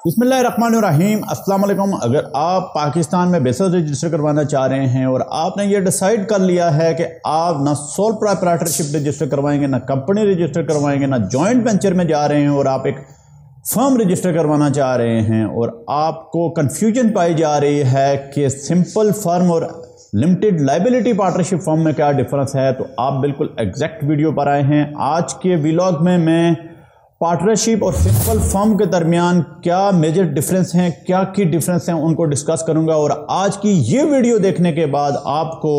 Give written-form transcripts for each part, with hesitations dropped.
बिस्मिल्लाहिर्रहमानिर्रहीम अस्सलाम वालेकुम। अगर आप पाकिस्तान में बिजनेस रजिस्टर करवाना चाह रहे हैं और आपने ये डिसाइड कर लिया है कि आप ना सोल प्रोप्राइटरशिप रजिस्टर करवाएंगे, ना कंपनी रजिस्टर करवाएंगे, ना जॉइंट वेंचर में जा रहे हैं और आप एक फर्म रजिस्टर करवाना चाह रहे हैं और आपको कन्फ्यूजन पाई जा रही है कि सिंपल फर्म और लिमिटेड लाइबिलिटी पार्टनरशिप फर्म में क्या डिफरेंस है, तो आप बिल्कुल एग्जैक्ट वीडियो पर आए हैं। आज के व्लॉग में मैं पार्टनरशिप और सिंपल फर्म के दरमियान क्या मेजर डिफरेंस हैं, क्या की डिफरेंस हैं, उनको डिस्कस करूंगा। और आज की ये वीडियो देखने के बाद आपको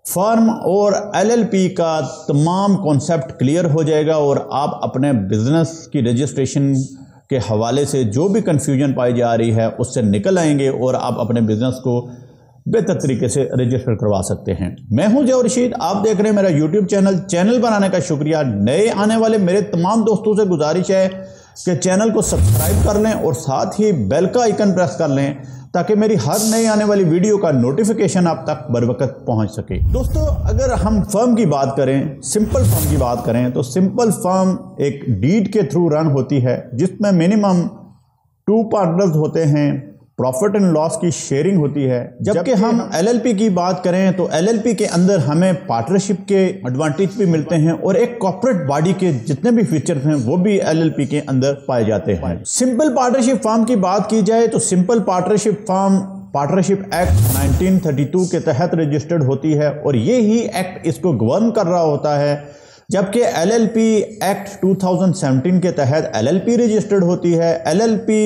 फर्म और एलएलपी का तमाम कॉन्सेप्ट क्लियर हो जाएगा और आप अपने बिजनेस की रजिस्ट्रेशन के हवाले से जो भी कंफ्यूजन पाई जा रही है उससे निकल आएंगे और आप अपने बिजनेस को बेहतर तरीके से रजिस्टर करवा सकते हैं। मैं हूं जौहर रशीद, आप देख रहे हैं मेरा यूट्यूब चैनल बनाने का शुक्रिया। नए आने वाले मेरे तमाम दोस्तों से गुजारिश है कि चैनल को सब्सक्राइब कर लें और साथ ही बेल का आइकन प्रेस कर लें ताकि मेरी हर नई आने वाली वीडियो का नोटिफिकेशन आप तक बर वक्त पहुंच सके। दोस्तों, अगर हम फर्म की बात करें, सिंपल फर्म की बात करें, तो सिंपल फर्म एक डीड के थ्रू रन होती है जिसमें मिनिमम 2 पार्टनर्स होते हैं, प्रॉफिट एंड लॉस की शेयरिंग होती है। जबकि हम एलएलपी की बात करें तो एलएलपी के अंदर हमें पार्टनरशिप के एडवांटेज भी मिलते हैं और एक कॉर्पोरेट बॉडी के जितने भी फीचर्स हैं वो भी एलएलपी के अंदर पाए जाते हैं। सिंपल पार्टनरशिप फर्म की बात की जाए तो simple partnership firm partnership act 1932 के तहत रजिस्टर्ड होती है और ये ही एक्ट इसको गवर्न कर रहा होता है। जबकि एलएलपी एक्ट 2017 के तहत एलएलपी रजिस्टर्ड होती है। एलएलपी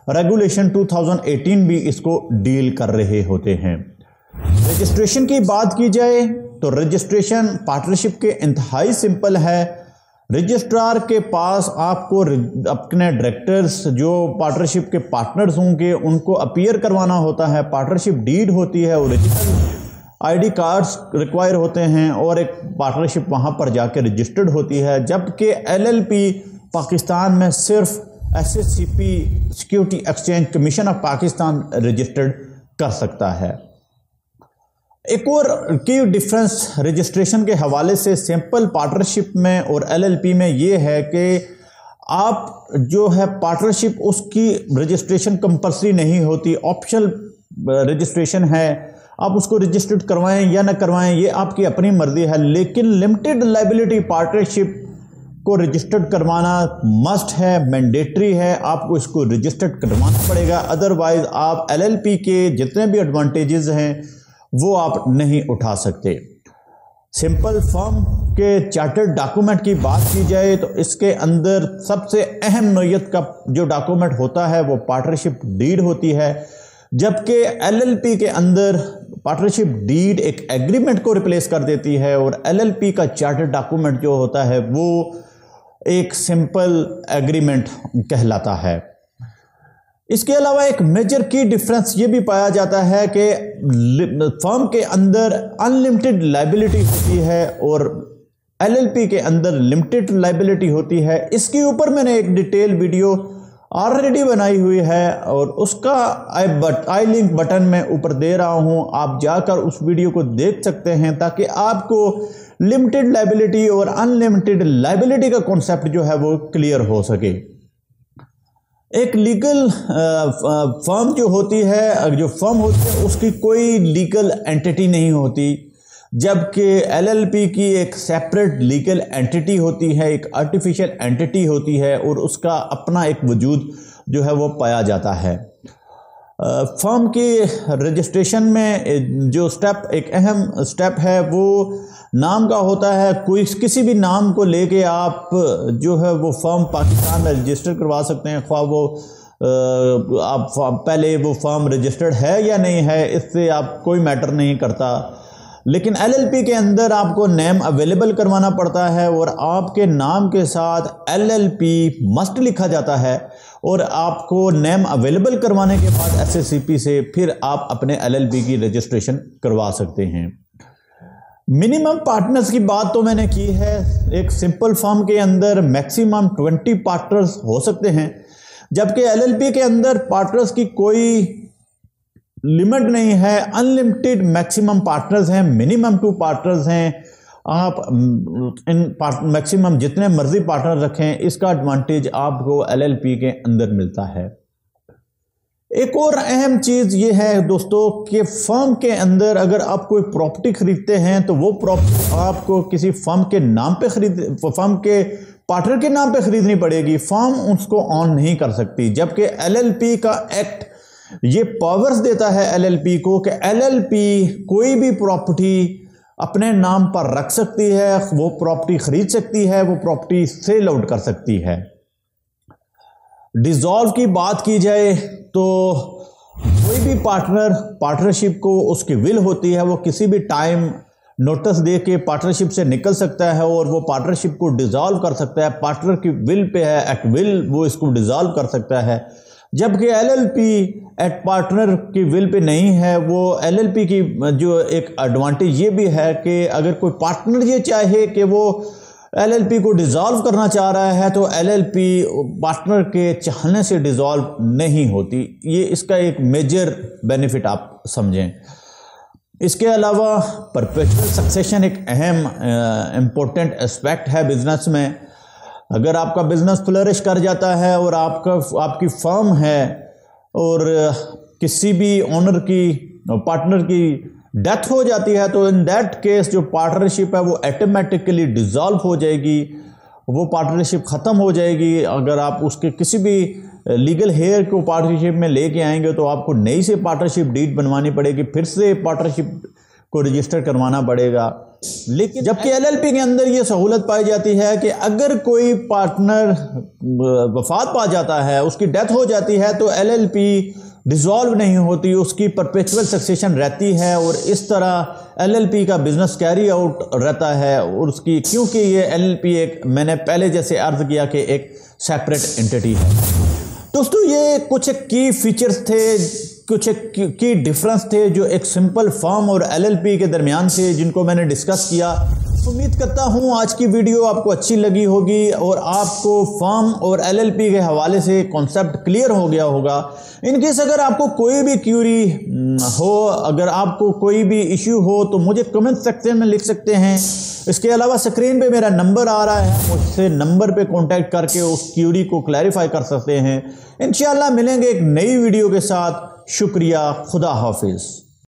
रेगुलेशन 2018 भी इसको डील कर रहे होते हैं। रजिस्ट्रेशन की बात की जाए तो रजिस्ट्रेशन पार्टनरशिप के इंतहाई सिंपल है। रजिस्ट्रार के पास आपको अपने डायरेक्टर्स जो पार्टनरशिप के पार्टनर्स होंगे उनको अपीयर करवाना होता है। पार्टनरशिप डीड होती है, ओरिजिनल आईडी कार्ड्स रिक्वायर होते हैं और एक पार्टनरशिप वहां पर जाकर रजिस्टर्ड होती है। जबकि एलएलपी पाकिस्तान में सिर्फ SSCP security exchange commission of Pakistan registered कर सकता है। एक और की डिफरेंस रजिस्ट्रेशन के हवाले से सिंपल पार्टनरशिप में और एलएलपी में ये है कि आप जो है पार्टनरशिप उसकी रजिस्ट्रेशन कंपल्सरी नहीं होती, ऑप्शनल रजिस्ट्रेशन है। आप उसको रजिस्टर्ड करवाएं या ना करवाएं ये आपकी अपनी मर्जी है। लेकिन लिमिटेड लाइबिलिटी पार्टनरशिप को रजिस्टर्ड करवाना मस्ट है, मैंडेटरी है, आपको इसको रजिस्टर्ड करवाना पड़ेगा। अदरवाइज आप एलएलपी के जितने भी एडवांटेजेस हैं वो आप नहीं उठा सकते। सिंपल फर्म के चार्टर्ड डॉक्यूमेंट की बात की जाए तो इसके अंदर सबसे अहम नोयत का जो डॉक्यूमेंट होता है वो पार्टनरशिप डीड होती है। जबकि एलएलपी के अंदर पार्टनरशिप डीड एक एग्रीमेंट को रिप्लेस कर देती है और एलएलपी का चार्टर्ड डॉक्यूमेंट जो होता है वो एक सिंपल एग्रीमेंट कहलाता है। इसके अलावा एक मेजर की डिफरेंस ये भी पाया जाता है कि फर्म के अंदर अनलिमिटेड लाइबिलिटी होती है और एलएलपी के अंदर लिमिटेड लाइबिलिटी होती है। इसके ऊपर मैंने एक डिटेल वीडियो ऑलरेडी बनाई हुई है और उसका आई लिंक बटन में ऊपर दे रहा हूं, आप जाकर उस वीडियो को देख सकते हैं ताकि आपको लिमिटेड लाइबिलिटी और अनलिमिटेड लाइबिलिटी का कॉन्सेप्ट जो है वो क्लियर हो सके। एक लीगल फर्म जो होती है, जो फर्म होती है उसकी कोई लीगल एंटिटी नहीं होती, जबकि एलएलपी की एक सेपरेट लीगल एंटिटी होती है, एक आर्टिफिशियल एंटिटी होती है और उसका अपना एक वजूद जो है वो पाया जाता है। फर्म की रजिस्ट्रेशन में जो स्टेप, एक अहम स्टेप है वो नाम का होता है। कोई किसी भी नाम को लेके आप जो है वो फर्म पाकिस्तान में रजिस्टर करवा सकते हैं, ख्वाह वो आप पहले वो फर्म रजिस्टर्ड है या नहीं है, इससे आप कोई मैटर नहीं करता। लेकिन एलएलपी के अंदर आपको नेम अवेलेबल करवाना पड़ता है और आपके नाम के साथ एलएलपी मस्ट लिखा जाता है और आपको नेम अवेलेबल करवाने के बाद एसएससीपी से फिर आप अपने एलएलपी की रजिस्ट्रेशन करवा सकते हैं। मिनिमम पार्टनर्स की बात तो मैंने की है। एक सिंपल फर्म के अंदर मैक्सिमम 20 पार्टनर्स हो सकते हैं, जबकि एलएलपी के अंदर पार्टनर्स की कोई लिमिट नहीं है, अनलिमिटेड मैक्सिमम पार्टनर्स हैं, मिनिमम 2 पार्टनर्स हैं। आप इन मैक्सिमम जितने मर्जी पार्टनर रखें, इसका एडवांटेज आपको एलएलपी के अंदर मिलता है। एक और अहम चीज़ ये है दोस्तों कि फर्म के अंदर अगर आप कोई प्रॉपर्टी खरीदते हैं तो वो प्रॉपर्टी आपको किसी फर्म के नाम पे फर्म के पार्टनर के नाम पे खरीदनी पड़ेगी। फर्म उसको ऑन नहीं कर सकती, जबकि एलएलपी का एक्ट ये पावर्स देता है एलएलपी को कि एलएलपी कोई भी प्रॉपर्टी अपने नाम पर रख सकती है, वो प्रॉपर्टी खरीद सकती है, वो प्रॉपर्टी सेल आउट कर सकती है। डिसॉल्व की बात की जाए तो कोई भी पार्टनरशिप को उसकी विल होती है, वो किसी भी टाइम नोटिस दे के पार्टनरशिप से निकल सकता है और वो पार्टनरशिप को डिसॉल्व कर सकता है। पार्टनर की विल पे है, एट विल वो इसको डिसॉल्व कर सकता है। जबकि एलएलपी एट पार्टनर की विल पे नहीं है। वो एलएलपी की जो एक एडवांटेज ये भी है कि अगर कोई पार्टनर ये चाहे कि वो एलएलपी को डिसॉल्व करना चाह रहा है तो एलएलपी पार्टनर के चाहने से डिसॉल्व नहीं होती। ये इसका एक मेजर बेनिफिट आप समझें। इसके अलावा परपेचुअल सक्सेशन एक अहम इम्पोर्टेंट एस्पेक्ट है बिजनेस में। अगर आपका बिजनेस फ्लरिश कर जाता है और आपकी फर्म है और किसी भी ओनर की पार्टनर की डेथ हो जाती है तो इन दैट केस जो पार्टनरशिप है वो ऑटोमेटिकली डिसॉल्व हो जाएगी, वो पार्टनरशिप ख़त्म हो जाएगी। अगर आप उसके किसी भी लीगल हेयर को पार्टनरशिप में लेके आएंगे तो आपको नई से पार्टनरशिप डीड बनवानी पड़ेगी, फिर से पार्टनरशिप को रजिस्टर करवाना पड़ेगा। लेकिन जबकि एलएलपी के अंदर ये सहूलत पाई जाती है कि अगर कोई पार्टनर वफात पा जाता है, उसकी डेथ हो जाती है तो एलएलपी डिसॉल्व नहीं होती, उसकी परपेचुअल सक्सेशन रहती है और इस तरह एलएलपी का बिजनेस कैरी आउट रहता है। और उसकी क्योंकि ये एलएलपी एक मैंने पहले जैसे अर्ज किया कि एक सेपरेट एंटिटी है। दोस्तों ये कुछ की फीचर्स थे, कुछ की डिफरेंस थे जो एक सिंपल फर्म और एलएलपी के दरमियान थे, जिनको मैंने डिस्कस किया। उम्मीद करता हूँ आज की वीडियो आपको अच्छी लगी होगी और आपको फर्म और एलएलपी के हवाले से कॉन्सेप्ट क्लियर हो गया होगा। इनकेस अगर आपको कोई भी क्यूरी हो, अगर आपको कोई भी इश्यू हो तो मुझे कमेंट सेक्शन में लिख सकते हैं। इसके अलावा स्क्रीन पे मेरा नंबर आ रहा है, मुझसे नंबर पे कांटेक्ट करके उस क्यूरी को क्लैरिफाई कर सकते हैं। इंशाल्लाह मिलेंगे एक नई वीडियो के साथ। शुक्रिया, खुदा हाफिज़।